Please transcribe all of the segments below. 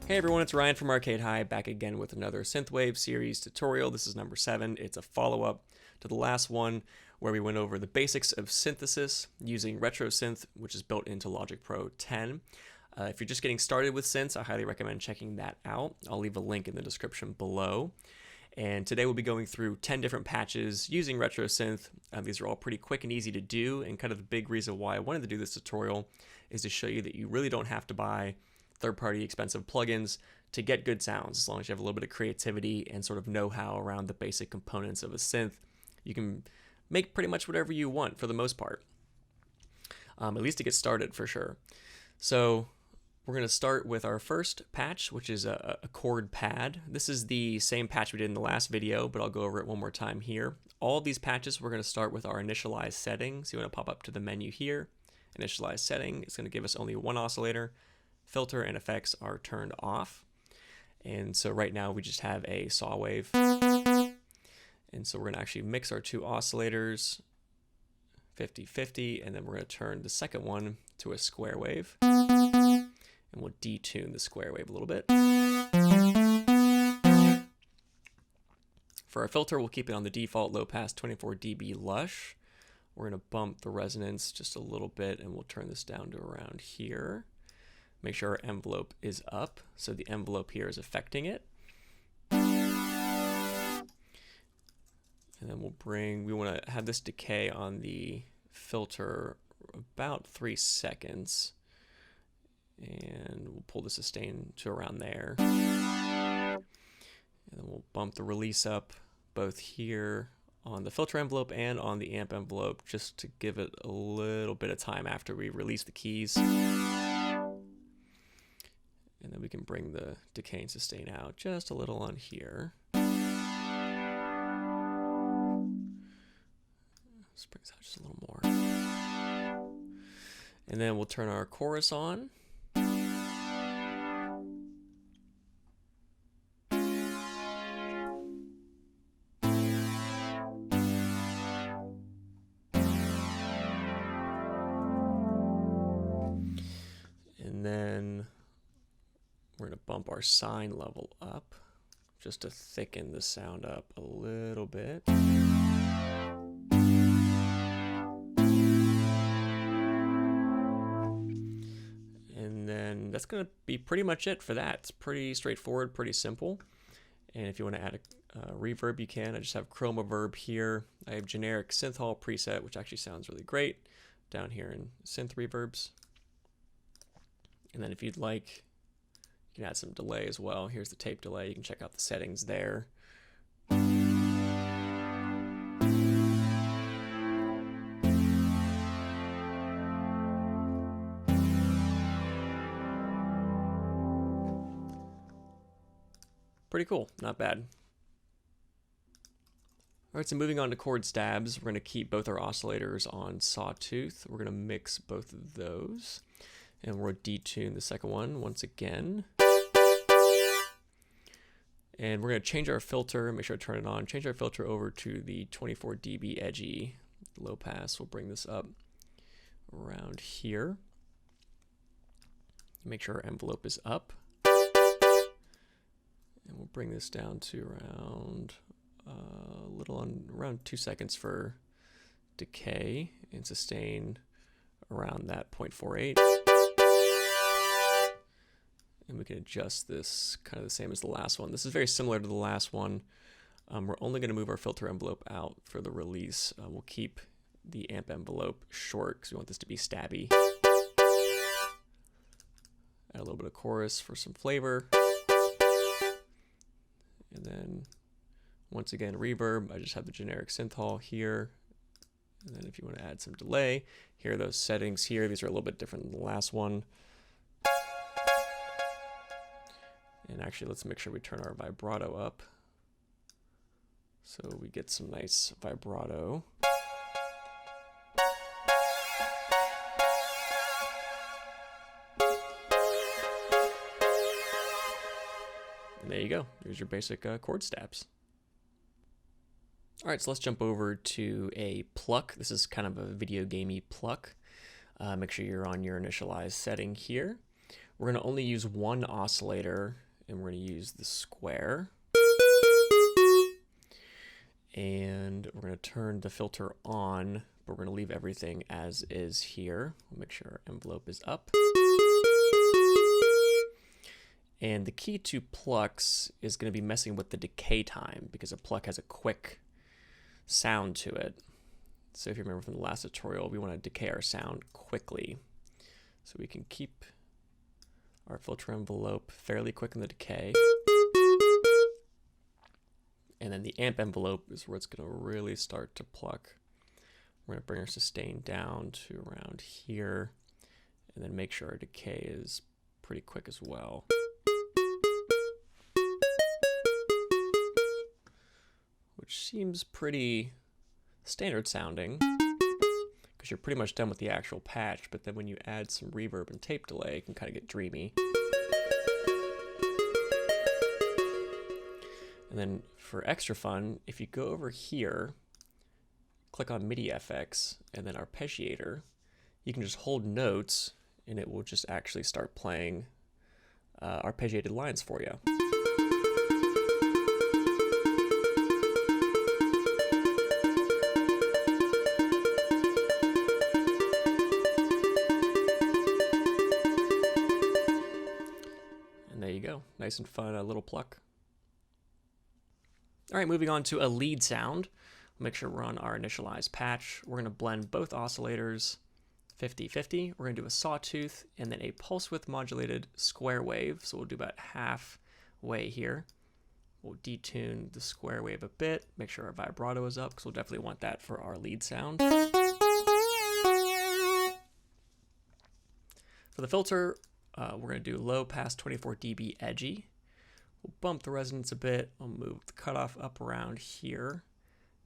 Hey everyone, it's Ryan from Arcade High, back again with another Synthwave series tutorial. This is number 7. It's a follow-up to the last one where we went over the basics of synthesis using Retro Synth, which is built into Logic Pro 10. If you're just getting started with synths, I highly recommend checking that out. I'll leave a link in the description below. And today we'll be going through 10 different patches using Retro Synth. These are all pretty quick and easy to do, and kind of the big reason why I wanted to do this tutorial is to show you that you really don't have to buy third-party expensive plugins to get good sounds. As long as you have a little bit of creativity and sort of know-how around the basic components of a synth, you can make pretty much whatever you want for the most part, at least to get started for sure. So we're going to start with our first patch, which is a Acord Pad. This is the same patch we did in the last video, but I'll go over it one more time here. All of these patches, we're going to start with our initialize settings. You want to pop up to the menu here. Initialize setting is going to give us only one oscillator. Filter and effects are turned off. And so right now we just have a saw wave. And so we're going to actually mix our two oscillators 50-50, and then we're going to turn the second one to a square wave. And we'll detune the square wave a little bit. For our filter, we'll keep it on the default low pass 24 dB lush. We're going to bump the resonance just a little bit, and we'll turn this down to around here. Make sure our envelope is up, so the envelope here is affecting it. And then we want to have this decay on the filter about 3 seconds. And we'll pull the sustain to around there. And then we'll bump the release up both here on the filter envelope and on the amp envelope, just to give it a little bit of time after we release the keys. And then we can bring the decay and sustain out just a little on here. Let's bring this out just a little more. And then we'll turn our chorus on. And then we're going to bump our sine level up just to thicken the sound up a little bit. And then that's going to be pretty much it for that. It's pretty straightforward, pretty simple. And if you want to add a reverb, you can. I just have chroma verb here. I have generic synth hall preset, which actually sounds really great down here in synth reverbs. And then if you'd like, you can add some delay as well. Here's the tape delay. You can check out the settings there. Pretty cool, not bad. All right, so moving on to chord stabs, we're going to keep both our oscillators on sawtooth. We're going to mix both of those, and we'll detune the second one once again. And we're going to change our filter, make sure to turn it on, change our filter over to the 24 dB edgy low pass. We'll bring this up around here. Make sure our envelope is up. And we'll bring this down to around around 2 seconds for decay, and sustain around that 0.48. And we can adjust this kind of the same as the last one. This is very similar to the last one. We're only going to move our filter envelope out for the release. We'll keep the amp envelope short because we want this to be stabby. Add a little bit of chorus for some flavor. And then once again, reverb. I just have the generic synth hall here. And then if you want to add some delay, here are those settings here. These are a little bit different than the last one. And actually, let's make sure we turn our vibrato up so we get some nice vibrato. And there you go. Here's your basic chord stabs. All right, so let's jump over to a Pluck. This is kind of a video gamey Pluck. Make sure you're on your initialize setting here. We're going to only use one oscillator, and we're going to use the square. And we're going to turn the filter on, but we're going to leave everything as is here. We'll make sure our envelope is up. And the key to Plucks is going to be messing with the decay time, because a Pluck has a quick sound to it. So if you remember from the last tutorial, we want to decay our sound quickly. So we can keep our filter envelope fairly quick in the decay. And then the amp envelope is where it's going to really start to pluck. We're going to bring our sustain down to around here, and then make sure our decay is pretty quick as well. Which seems pretty standard sounding, because you're pretty much done with the actual patch, but then when you add some reverb and tape delay, it can kind of get dreamy. And then for extra fun, if you go over here, click on MIDI FX and then arpeggiator, you can just hold notes and it will just actually start playing arpeggiated lines for you. And there you go, nice and fun, a little pluck. All right, moving on to a lead sound. Make sure we're on our initialized patch. We're going to blend both oscillators 50-50. We're going to do a sawtooth and then a pulse width modulated square wave. So we'll do about halfway here. We'll detune the square wave a bit, make sure our vibrato is up, because we'll definitely want that for our lead sound. For the filter, we're going to do low pass 24 dB edgy. We'll bump the resonance a bit. We'll move the cutoff up around here.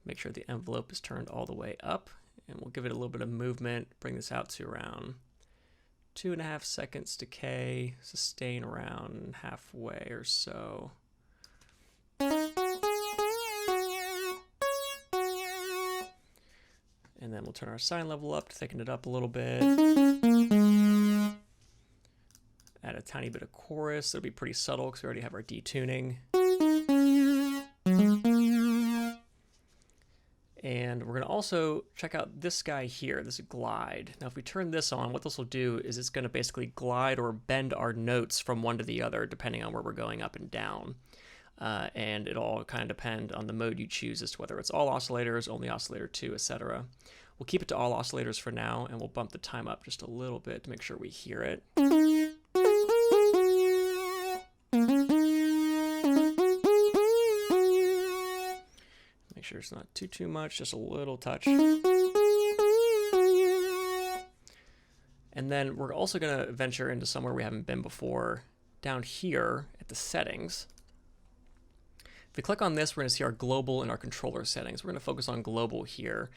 Make sure the envelope is turned all the way up, and we'll give it a little bit of movement. Bring this out to around 2.5 seconds decay, sustain around halfway or so. And then we'll turn our sine level up to thicken it up a little bit. Add a tiny bit of chorus. It'll be pretty subtle because we already have our detuning. And we're going to also check out this guy here, this glide. Now if we turn this on, what this will do is it's going to basically glide or bend our notes from one to the other depending on where we're going up and down. And it'll all kind of depend on the mode you choose as to whether it's all oscillators, only oscillator 2, etc. We'll keep it to all oscillators for now, and we'll bump the time up just a little bit to make sure we hear it. Make sure it's not too much, just a little touch. And then we're also going to venture into somewhere we haven't been before, down here at the settings. If we click on this, we're going to see our global and our controller settings. We're going to focus on global here,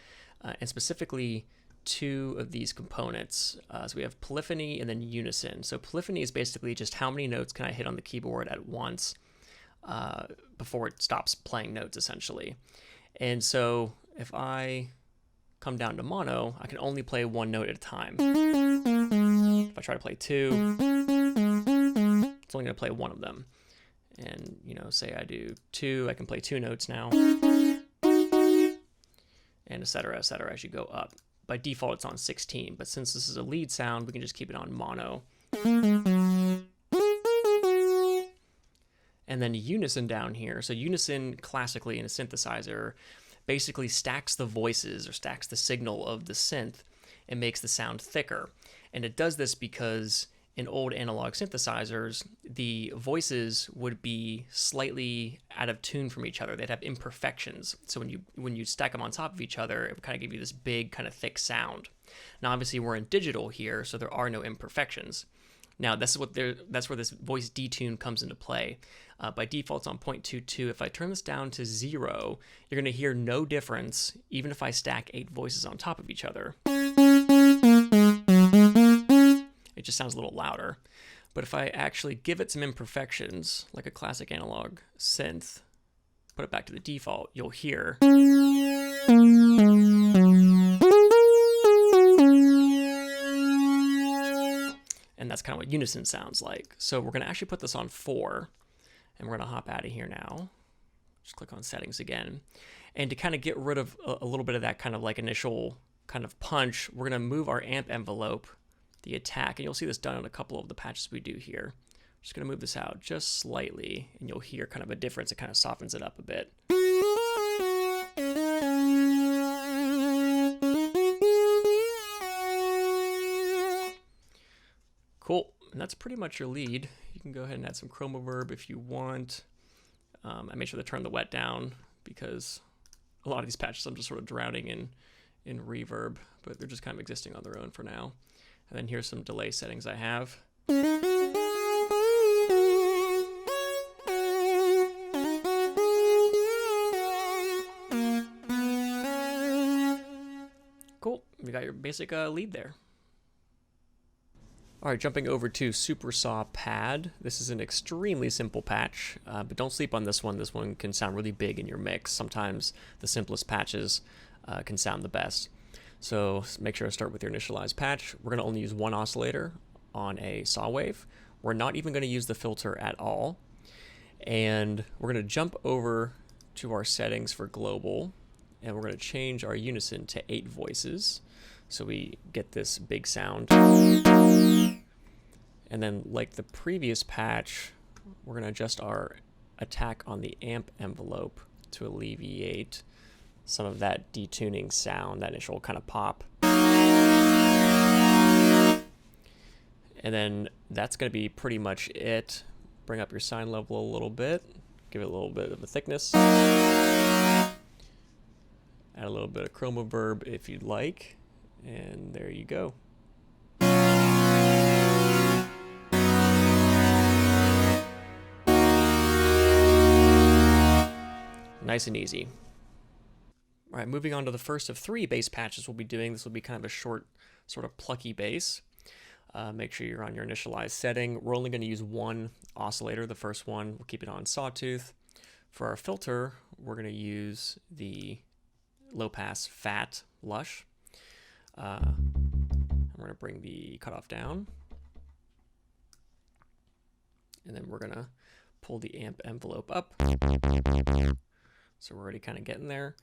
and specifically two of these components. So we have polyphony and then unison. So polyphony is basically just how many notes can I hit on the keyboard at once before it stops playing notes, essentially. And so if I come down to mono, I can only play one note at a time. If I try to play two, it's only going to play one of them. And, you know, say I do 2, I can play 2 notes now, and et cetera, as you go up. By default, it's on 16, but since this is a lead sound, we can just keep it on mono. And then unison down here. So unison, classically in a synthesizer, basically stacks the voices or stacks the signal of the synth and makes the sound thicker. And it does this because in old analog synthesizers, the voices would be slightly out of tune from each other. They'd have imperfections. So when you stack them on top of each other, it would kind of give you this big, kind of thick sound. Now, obviously, we're in digital here, so there are no imperfections. Now, that's where this voice detune comes into play. By default, it's on 0.22. If I turn this down to 0, you're going to hear no difference, even if I stack 8 voices on top of each other. It just sounds a little louder. But if I actually give it some imperfections, like a classic analog synth, put it back to the default, you'll hear. And that's kind of what unison sounds like. So we're going to actually put this on 4, and we're going to hop out of here now. Just click on settings again. And to kind of get rid of a little bit of that kind of like initial kind of punch, we're going to move our amp envelope, the attack, and you'll see this done on a couple of the patches we do here. Just going to move this out just slightly, and you'll hear kind of a difference. It kind of softens it up a bit. Cool, and that's pretty much your lead. You can go ahead and add some chroma verb if you want. I made sure to turn the wet down because a lot of these patches I'm just sort of drowning in reverb, but they're just kind of existing on their own for now. And then here's some delay settings I have. Cool, you got your basic lead there. All right, jumping over to Super Saw Pad. This is an extremely simple patch, but don't sleep on this one. This one can sound really big in your mix. Sometimes the simplest patches can sound the best. So make sure to start with your initialized patch. We're going to only use one oscillator on a saw wave. We're not even going to use the filter at all. And we're going to jump over to our settings for global, and we're going to change our unison to 8 voices so we get this big sound. And then, like the previous patch, we're going to adjust our attack on the amp envelope to alleviate some of that detuning sound, that initial kind of pop. And then that's going to be pretty much it. Bring up your sine level a little bit, give it a little bit of a thickness. Add a little bit of chroma verb if you'd like, and there you go. Nice and easy. All right, moving on to the first of 3 bass patches we'll be doing. This will be kind of a short, sort of plucky bass. Make sure you're on your initialized setting. We're only going to use one oscillator, the first one. We'll keep it on sawtooth. For our filter, we're going to use the low-pass fat lush. I'm going to bring the cutoff down. And then we're going to pull the amp envelope up. So we're already kind of getting there.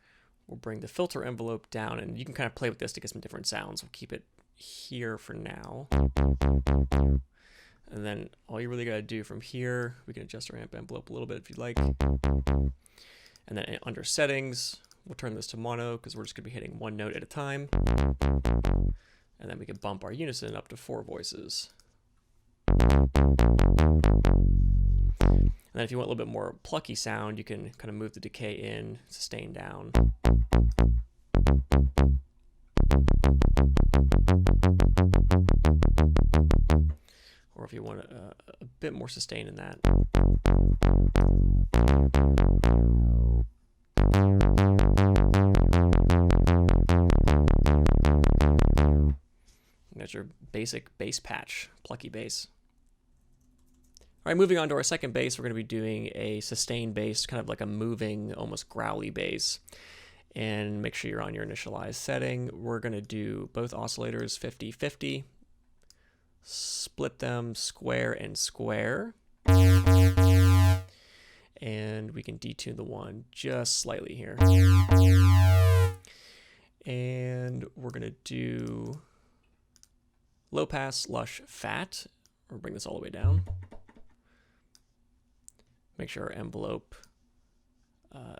We'll bring the filter envelope down, and you can kind of play with this to get some different sounds. We'll keep it here for now. And then all you really got to do from here, we can adjust our amp envelope a little bit if you'd like. And then under settings, we'll turn this to mono because we're just going to be hitting one note at a time. And then we can bump our unison up to 4 voices. And then if you want a little bit more plucky sound, you can kind of move the decay in, sustain down. Or if you want a bit more sustain in that. And that's your basic bass patch, plucky bass. All right, moving on to our second bass, we're going to be doing a sustained bass, kind of like a moving, almost growly bass. And make sure you're on your initialized setting. We're going to do both oscillators 50-50, split them square and square. And we can detune the one just slightly here. And we're going to do low pass, lush, fat. We'll bring this all the way down. Make sure our envelope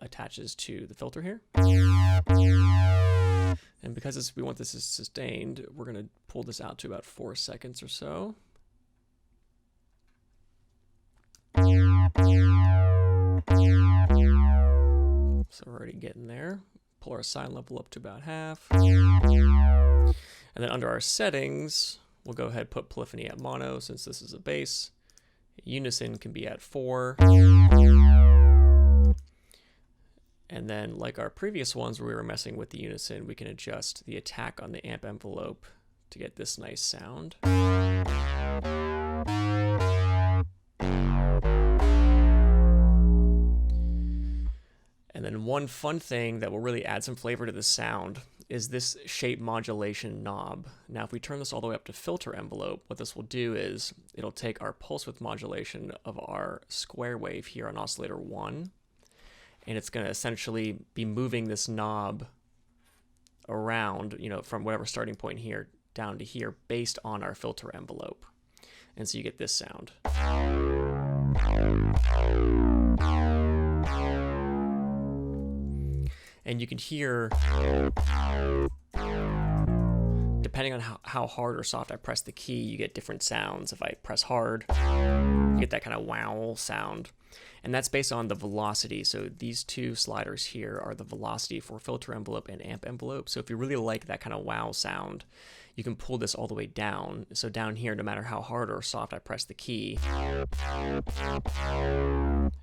attaches to the filter here. And because we want this sustained, we're going to pull this out to about 4 seconds or so. So we're already getting there. Pull our sine level up to about half. And then under our settings, we'll go ahead and put polyphony at mono since this is a bass. Unison can be at 4. And then, like our previous ones where we were messing with the unison, we can adjust the attack on the amp envelope to get this nice sound. And then one fun thing that will really add some flavor to the sound is this shape modulation knob. Now, if we turn this all the way up to filter envelope, what this will do is it'll take our pulse width modulation of our square wave here on oscillator 1, and it's going to essentially be moving this knob around, you know, from whatever starting point here down to here based on our filter envelope. And so you get this sound. And you can hear, depending on how hard or soft I press the key, you get different sounds. If I press hard, you get that kind of wow sound. And that's based on the velocity. So these two sliders here are the velocity for filter envelope and amp envelope. So if you really like that kind of wow sound, you can pull this all the way down. So down here, no matter how hard or soft I press the key,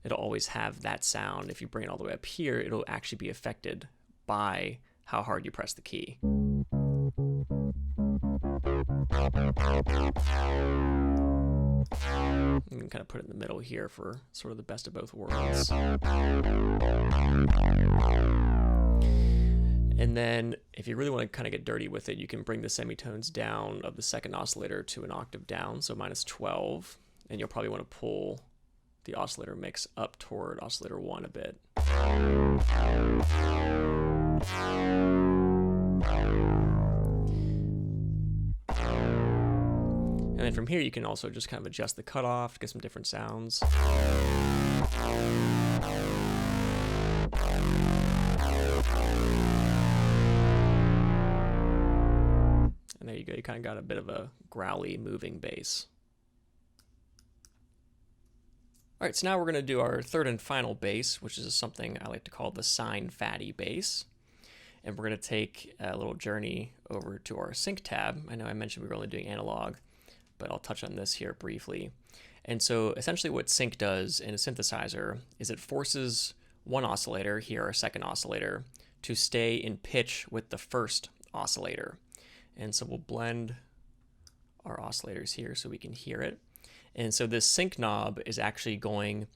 it'll always have that sound. If you bring it all the way up here, it'll actually be affected by how hard you press the key. You can kind of put it in the middle here for sort of the best of both worlds. And then if you really want to kind of get dirty with it, you can bring the semitones down of the second oscillator to an octave down, so -12, and you'll probably want to pull the oscillator mix up toward oscillator 1 a bit. And then from here you can also just kind of adjust the cutoff to get some different sounds. And there you go, you kind of got a bit of a growly moving bass. All right, so now we're going to do our third and final bass, which is something I like to call the Sine Fatty bass. And we're going to take a little journey over to our sync tab. I know I mentioned we were only doing analog, but I'll touch on this here briefly. And so essentially what sync does in a synthesizer is it forces one oscillator, here our second oscillator, to stay in pitch with the first oscillator. And so we'll blend our oscillators here so we can hear it. And so this sync knob is actually going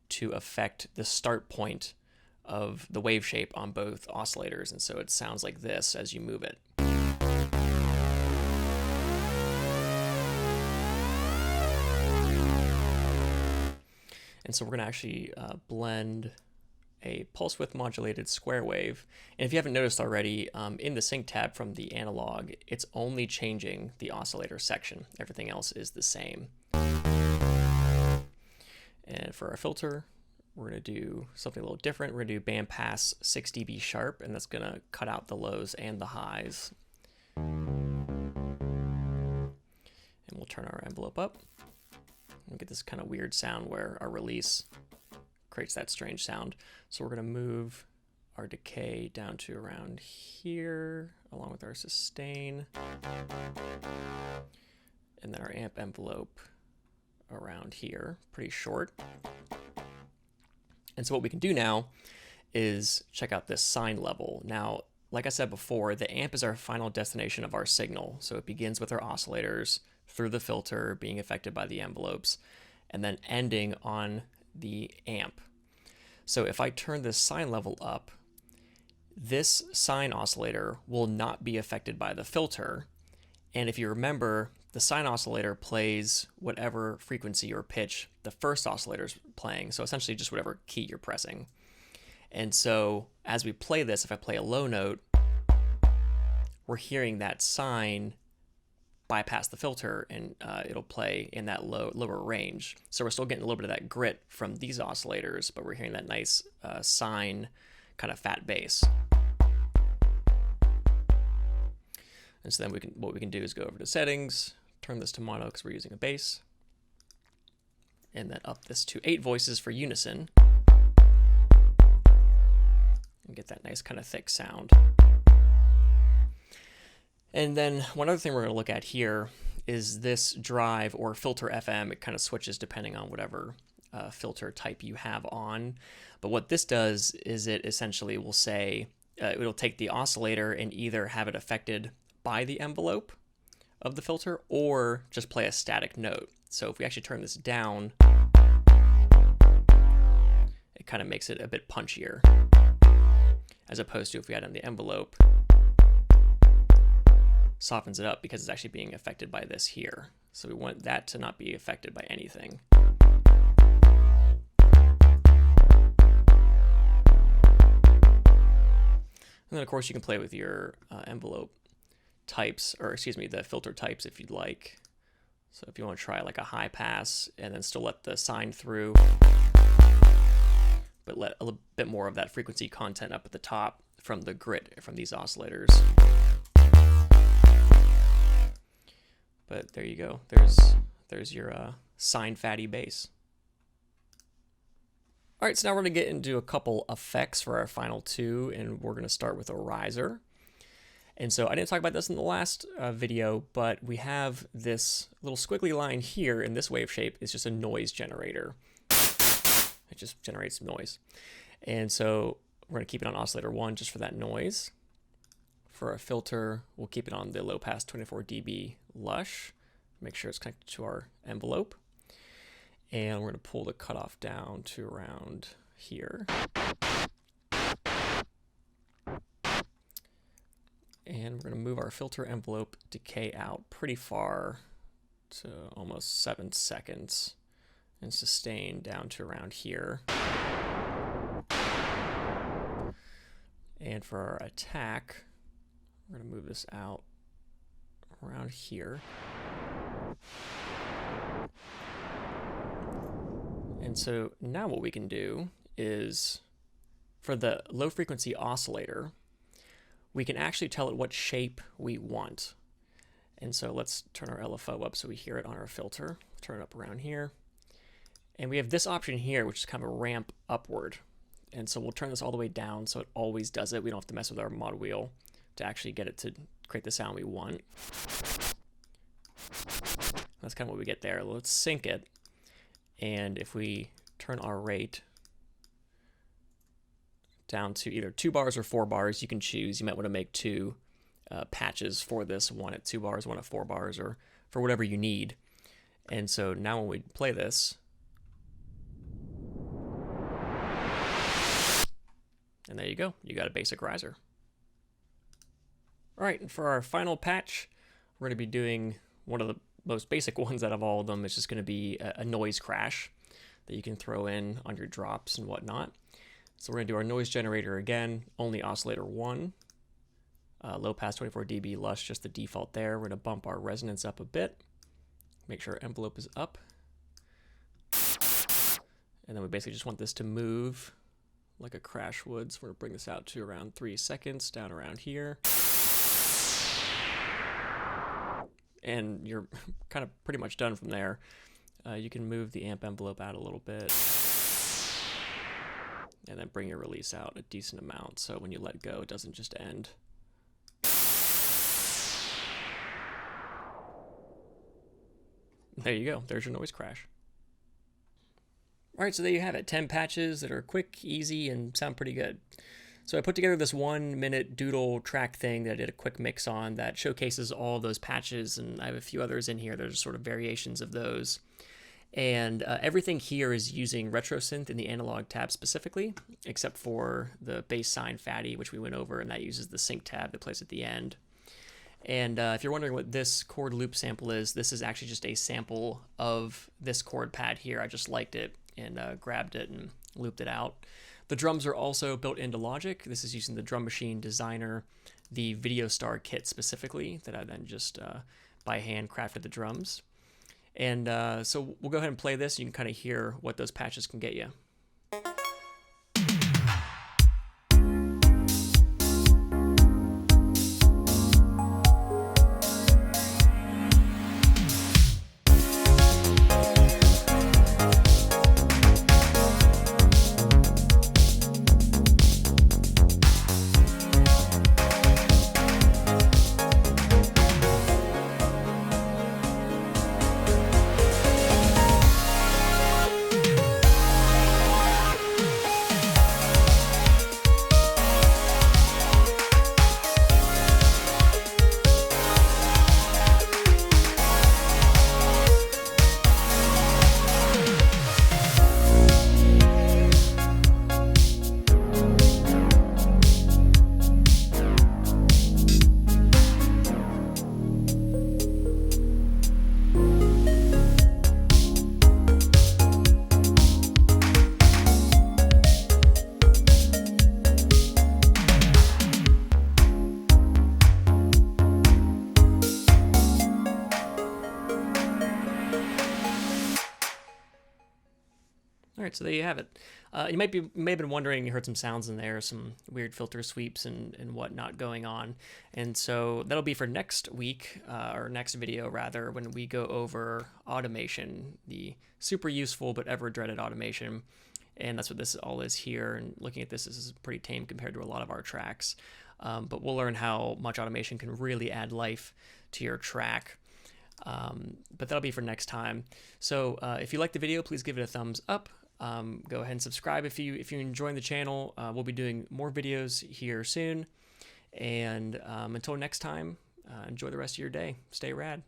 to affect the start point of the wave shape on both oscillators. And so it sounds like this as you move it. And so we're going to actually blend a pulse width modulated square wave. And if you haven't noticed already, in the sync tab from the analog, it's only changing the oscillator section. Everything else is the same. And for our filter, we're going to do something a little different. We're going to do bandpass 6 dB sharp, and that's going to cut out the lows and the highs. And we'll turn our envelope up. And get this kind of weird sound where our release creates that strange sound. So we're going to move our decay down to around here, along with our sustain. And then our amp envelope around here, pretty short. And so what we can do now is check out this sine level. Now, like I said before, the amp is our final destination of our signal. So it begins with our oscillators through the filter being affected by the envelopes, and then ending on the amp. So if I turn this sine level up, this sine oscillator will not be affected by the filter. And if you remember, the sine oscillator plays whatever frequency or pitch the first oscillator is playing, so essentially just whatever key you're pressing. And so as we play this, if I play a low note, we're hearing that sine bypass the filter, and it'll play in that lower range. So we're still getting a little bit of that grit from these oscillators, but we're hearing that nice sine kind of fat bass. And so then what we can do is go over to settings, turn this to mono because we're using a bass, and then up this to 8 voices for unison, and get that nice kind of thick sound. And then one other thing we're going to look at here is this drive or filter FM. It kind of switches depending on whatever filter type you have on. But what this does is it essentially will say, it'll take the oscillator and either have it affected by the envelope of the filter or just play a static note. So if we actually turn this down, it kind of makes it a bit punchier, as opposed to if we had it in the envelope, softens it up because it's actually being affected by this here. So we want that to not be affected by anything. And then of course you can play with your envelope types, or excuse me, the filter types if you'd like. So if you want to try like a high pass and then still let the sine through, but let a little bit more of that frequency content up at the top from the grit from these oscillators. But there you go. There's your sine fatty bass. All right, so now we're going to get into a couple effects for our final two, and we're going to start with a riser. And so I didn't talk about this in the last video, but we have this little squiggly line here in this wave shape. It's just a noise generator. It just generates noise. And so we're going to keep it on oscillator 1 just for that noise. For our filter, we'll keep it on the low pass 24 dB lush. Make sure it's connected to our envelope. And we're going to pull the cutoff down to around here. And we're going to move our filter envelope decay out pretty far to almost 7 seconds and sustain down to around here. And for our attack, we're going to move this out around here. And so now what we can do is, for the low frequency oscillator, we can actually tell it what shape we want. And so let's turn our LFO up so we hear it on our filter. Turn it up around here. And we have this option here, which is kind of a ramp upward. And so we'll turn this all the way down so it always does it. We don't have to mess with our mod wheel to actually get it to create the sound we want. That's kind of what we get there. Let's sync it. And if we turn our rate down to either 2 bars or 4 bars, you can choose. You might want to make 2 patches for this, one at 2 bars, one at 4 bars, or for whatever you need. And so now when we play this, and there you go, you got a basic riser. All right, and for our final patch, we're going to be doing one of the most basic ones out of all of them. It's just going to be a noise crash that you can throw in on your drops and whatnot. So we're going to do our noise generator again, only oscillator 1, low pass 24 dB lush, just the default there. We're going to bump our resonance up a bit, make sure our envelope is up, and then we basically just want this to move like a crash would. So we're going to bring this out to around 3 seconds, down around here. And you're kind of pretty much done from there. You can move the amp envelope out a little bit and then bring your release out a decent amount so when you let go it doesn't just end. There you go, there's your noise crash. Alright, so there you have it, 10 patches that are quick, easy, and sound pretty good. So I put together this 1-minute doodle track thing that I did a quick mix on that showcases all those patches, and I have a few others in here that are sort of variations of those. And everything here is using Retro Synth in the analog tab specifically, except for the bass sine fatty, which we went over, and that uses the sync tab that plays at the end. And if you're wondering what this chord loop sample is, this is actually just a sample of this chord pad here. I just liked it and grabbed it and looped it out. The drums are also built into Logic. This is using the Drum Machine Designer, the Video Star kit specifically, that I then just by hand crafted the drums. And so we'll go ahead and play this. You can kind of hear what those patches can get you. All right, so there you have it. You may have been wondering, you heard some sounds in there, some weird filter sweeps and whatnot going on. And so that'll be for next week, or next video rather, when we go over automation, the super useful but ever dreaded automation. And that's what this all is here. And looking at this is pretty tame compared to a lot of our tracks. But we'll learn how much automation can really add life to your track. But that'll be for next time. So if you like the video, please give it a thumbs up. Go ahead and subscribe if you're enjoying the channel. We'll be doing more videos here soon. And until next time, enjoy the rest of your day. Stay rad.